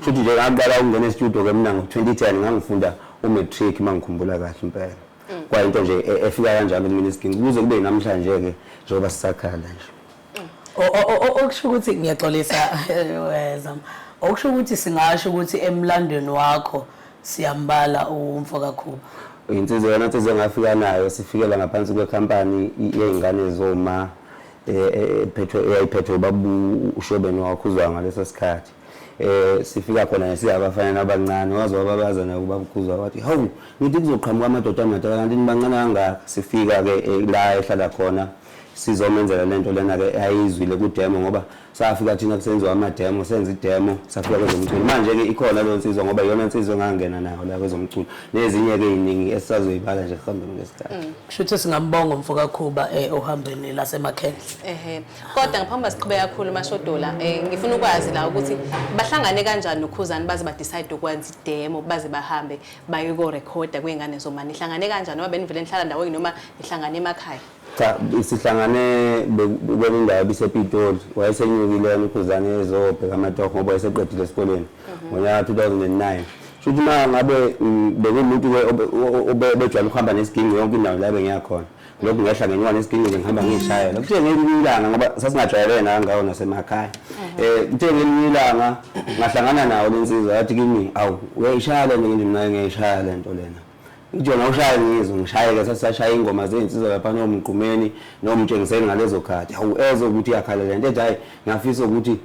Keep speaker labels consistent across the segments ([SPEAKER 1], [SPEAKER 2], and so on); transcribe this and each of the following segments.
[SPEAKER 1] futhi nje ngaqala ukungena e-studio ke mina ngo-2010 ngangifunda umatric mangikhumbula kahle impela kwayinto nje efika kanjalo kumina isigcinci kuze kube namhlanje ke njengoba sisakhala nje
[SPEAKER 2] okusho ukuthi ngiyaxolisa Zama okusho ukuthi singasho ukuthi emlandweni wakho siyambala umfoka Khuba
[SPEAKER 1] insizwa yona insizwa ngafika nayo sifikela ngaphansi kwekhampani yeingane zoma eyayiphethwe babu uShobeni waKhuzani ngaleso sikhathi sifika khona siyabafana abancane wazobabaza nayo babukhuzwa wathi hawu ngithi kuzoqhamuka amadoda amadala kanti nibancane kangaka sifika ke la ehlala khona sizomenzela lento lena ke ayizwile ku demo ngoba safika thina kusenziwa ama demo senza idemo safika kwezomculo manje ke ikhona lo nsizwa ngoba yona nsizwa ngangena nayo la kwezomculo nezinye ke iningi esisazoyibala nje ehambeni lesikhathi
[SPEAKER 2] kushuthi singambonga umfoka Khuba ohambeni lasemakhaya
[SPEAKER 3] kodwa ngaphambi siqhubeka kakhulu mashodola ngifuna ukwazi la ukuthi bahlangane kanjani noKhuzani baze ba decide ukwenza idemo baze bahambe bayiko recorda kwengane zomani ihlangane kanjani noma benivele nihlala ndawo noma ihlangane emakhaya
[SPEAKER 1] cha sihlangane kwelindawo bisePitoli wayesenyukile uKhuzani ezobheka amatoho ngoba wayeseqedile esikoleni ngonyaka 2009 futhi ngabe bekumuntu obejwayele ukuhamba nesiginci yonke indawo la bengiyakhona lokhu ngehla ngenywana nesiginci ngihamba ngishayela kuthe ngelinye ilanga ngoba sasingajwayelene kangawo nasemakhaya kuthe ngelinye ilanga ngahlangana nawo lensizwa yathi kimi awu uyayishayela nje mina ngiyayishayela lento lena Ijona ushaya ngizwe ngishayeke sasashaya ingoma zezinsizwa lapha nomqumeni nomtshengiseni ngalezo khathi hawu ezo ukuthi yakhalela into hayi ngafisa ukuthi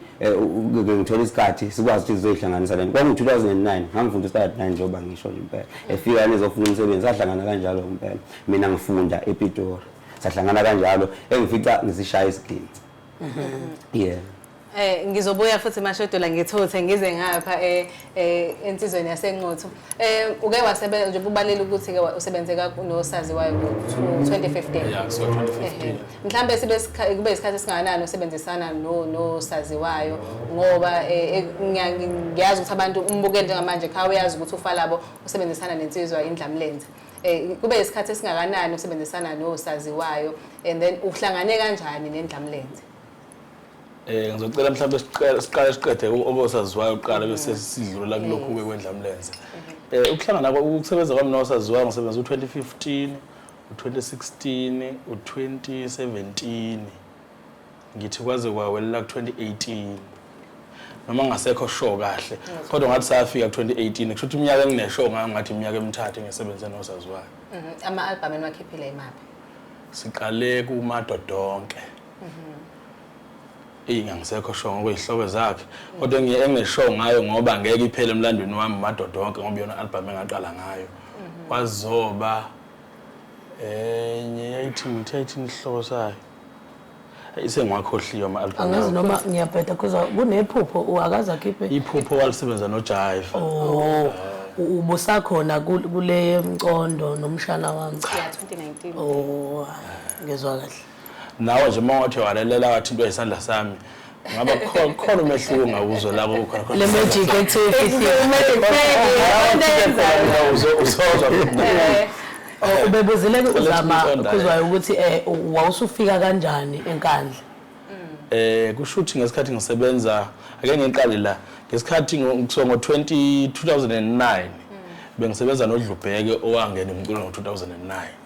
[SPEAKER 1] ngithola isikhathi sikwazi ukuthi sizoyihlanganisa lento kwangu 2009 ngangifunda start 9 njengoba ngisho nje impela efika nezofuna umsebenzi sahlangana kanjalo impela mina ngifunda ePitoli sahlangana kanjalo engifica ngisishaya isigcinci yeah
[SPEAKER 3] ngizobuya futhi mashodola ngithothe ngize ngapha ensizweni yasenqotho uke wasebenza nje ubalela ukuthi ke usebenze nosaziwayo ngo-2015
[SPEAKER 4] yeah so 2015
[SPEAKER 3] mhlambe sibe kube isikhathi singanani usebenzisana nosaziwayo ngoba ngiyazi ukuthi abantu umbukele njengamanje kha uyazi ukuthi uFalabo usebenzisana nensizwa indlamlenze kube isikhathi esingakanani usebenzisana nosaziwayo and then uhlangane kanjani nendlamlenze
[SPEAKER 4] ngizocela mhlawumbe siqede obosaziwayo uqala bese sidlula kulokhu kwendlamlenze ukuhlangana ukusebenza kwami nosaziwayo ngisebenza u2015 u2016 u2017 ngithi kwaze kwawelela ku2018 noma ngasekho show kahle kodwa ngathi safika ku2018 kusho ukuthi iminyaka engineshow ngathi iminyaka emithathu ngisebenza nosaziwayo
[SPEAKER 3] ama album enwakhiphile imaphi
[SPEAKER 4] siqale kumadodonke ngisekho show ngokwehlobo zakhe kodwa engishow ngayo ngoba ngeke iphele emlandweni wami madodonke ngoba yona album engaqala ngayo kwazoba ngiyayithi ihlobo sayo isengwakhohliwa ama album
[SPEAKER 2] angazi noma ngiyabheda kuza kunephupho uakaza khiphe
[SPEAKER 4] iphupho walisebenza noJive
[SPEAKER 2] ubusakhona kule mcondo nomshana wami
[SPEAKER 3] ya 2019
[SPEAKER 2] ngezwe kahle
[SPEAKER 4] nawe nje mawathe walalela wathi into ayisandla sami ngaba khona umehluko ngawuzwa lapho ukhona
[SPEAKER 2] le magic activity
[SPEAKER 4] uzozwa
[SPEAKER 2] ubebuzile uzama kuzwayo ukuthi wawusufika kanjani enkandla
[SPEAKER 4] kushuthi ngesikhathi ngisebenza ake ngiqale la ngesikhathi ngikusuka ngo-2009 bengisebenza noDlubheke owangena emculo ngo-2009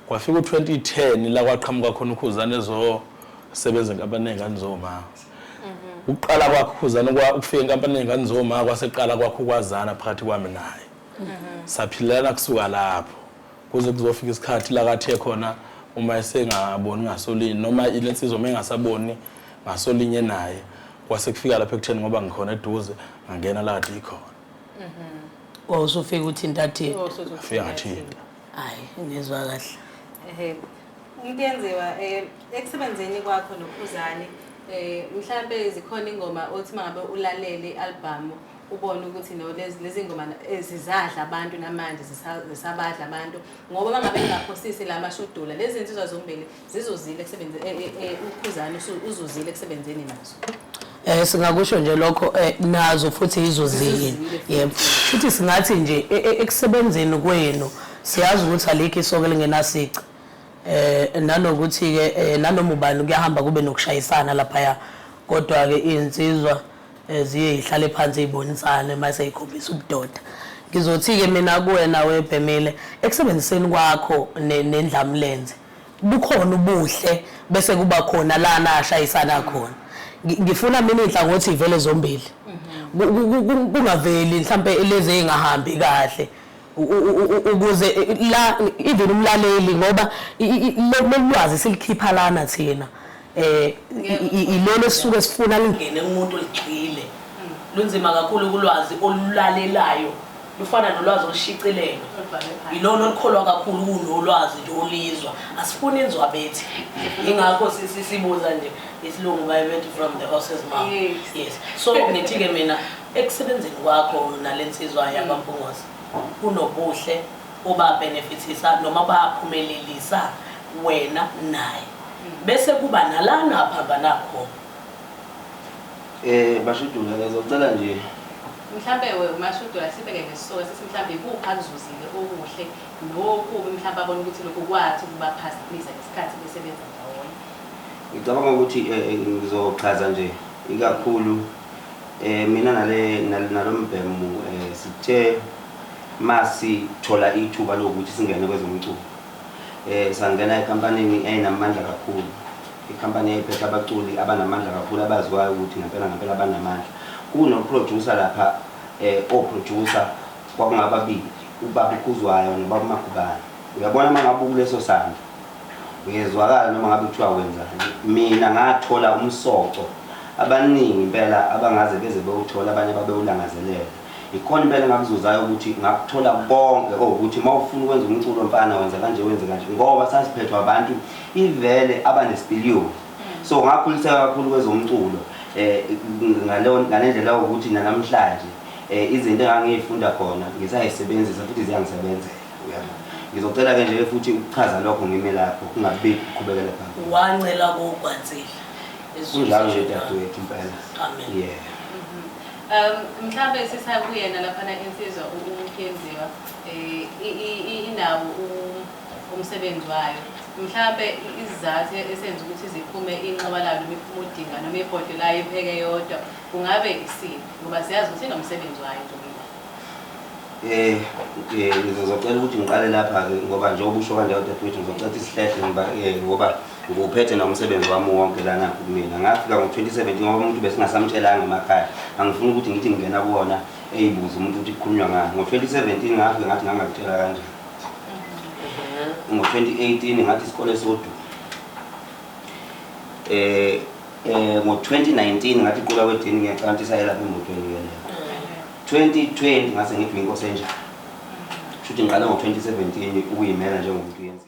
[SPEAKER 4] kwafika u2010 la kwaqhamuka khona uKhuzani ezosebenza enkampanini engane zoma uqala kwakhe uKhuzani ukufika enkampanini engane zoma kwaseqala kwakhe ukwazana phakathi kwami naye saphilana kusuka lapho kuze kuzofika isikhathi la kathe khona uma esengaboni ngasolini noma ilensizwa mengasaboni ngasolinye naye kwase kufika lapha ekutheni ngoba ngikhona eduze ngangena la kade ikhona
[SPEAKER 2] wawusufika uthinta thina
[SPEAKER 4] afika ngathinta
[SPEAKER 2] hayi ngizwa kahle
[SPEAKER 3] uMntuyenziwa ekusebenzeni kwakho noKhuzani mhlambe zikhona ingoma othi mangabe ulalele ialbum ubone ukuthi no lezi ngoma ezizadla abantu namanje zisabadla abantu ngoba mangabe ngaphosisi la mashodola lezi nsizwa zombili zizozile ekusebenze uKhuzani uzozile ekusebenzeni nazo
[SPEAKER 2] singakusho nje lokho nazo futhi izozile yebo futhi singathi nje ekusebenzeni kwenu siyazi ukuthi alikho isoko lingenasici nanokuthi ke nanoma ubani kuyahamba kube nokushayisana lapha ya kodwa ke insizwa ziye ihlale phansi ibonisane mase ikhombisa ubudoda. Ngizothi ke mina kuwena weBhemile ekusebenziseni kwakho nendlamlenze bukhona ubuhle bese kuba khona lana ashayisana khona. Ngifuna mina inhlangothi ivele zombili. Kungaveli mhlambe lezi engahambi kahle ukuze la even umlaleli ngoba lolwazi silikhipha lana thina ilolo esisuke sifuna lingene umuntu oligcile lunzima kakhulu kulwazi olulalelayo lufana nolwazi olushicilelwe ilona olukholwa kakhulu kunolwazi olizwa asifuni inzwa bethi ingakho sisibuza nje isilungu bayebethi from the horse's mouth. Yes, so ngithi ke mina ekusebenzeni kwakho nalensizwa yabampungozi kunobuhle oba benefitisa noma baphumelelisa wena naye bese kuba nalana aphambana khona.
[SPEAKER 1] Bashudula ngizocela nje
[SPEAKER 3] mhlambe mashudula sibeke ngesoka sithi mhlambe kupha kuzuzile okuhle nokubi mhlambe abona ukuthi lokho kwathi ukubaphazamisa ngesikhathi besebenza ndawonye.
[SPEAKER 1] ngicabanga ukuthi ngizochaza nje ikakhulu mina nalombhemu sithe masi thola ithuba lokuthi singene kwezomculo sangena ekampanini enamandla kakhulu ikhampani eyiphethe abaculi abanamandla kakhulu abaziwayo ukuthi ngempela abanamandla kunoproducer lapha oproducer kwakungababili ubaba uKhuzwayo nobaba uMagubane uyabona mangabe kuleso sandla uyezwakala noma ngabe kuthiwa wenzani mina ngathola umsoco abaningi impela abangaze beze bewuthola abanye babewulangazelela ikhona impela ngakuzuzayo ukuthi ngakuthola bonke ukuthi mawufuna ukwenza umculo mfana wenza kanje ngoba sasiphethwa abantu ivele abanesipiliyoni so ngakhuliseka kakhulu kwezomculo ngalendlela ukuthi namhlanje izinto engangiyifunda khona ngisayisebenzisa futhi ziyangisebenzela uyabona. Ngizocela ke nje futhi ukuchaza lokho ngime lapho kungabe kuqhubekela phambili.
[SPEAKER 2] Wancela kokwanzile
[SPEAKER 1] kunjalo nje dadewethu impela.
[SPEAKER 2] Amen.
[SPEAKER 1] Yeah.
[SPEAKER 3] Mhlambe sisakuyena lapha insizwa uMntuyenziwa inawo umsebenzi wayo mhlambe izizathu esenza ukuthi ziphume inqabalalo imiphumo udinga noma ibhodi la ipheke yodwa kungabe isini ngoba siyazi ukuthi inomsebenzi wayo nje.
[SPEAKER 1] Ngizocela ukuthi ngiqale lapha ke ngoba nje obusho kanje dadewethu ngizocela isihlehlo ngoba nguphethe nomsebenzi wami wonke lana kumina ngafika ngo2017 ngoba umuntu besingasamtshelanga emakhaya angifuni ukuthi ngithi ngingena kuona eyibuza umuntu ukuthi kukhulunywa ngani ngo2017 ngafika ngathi ngangakutshela kanje ngo2018 ngathi isikole sodu ngo2019 ngathi iqula wedini ngekanti sayela emotweni ngene 2020 ngase ngithi inkosi enjani futhi ngiqala ngo2017 ukuyimela njengomuntu yenza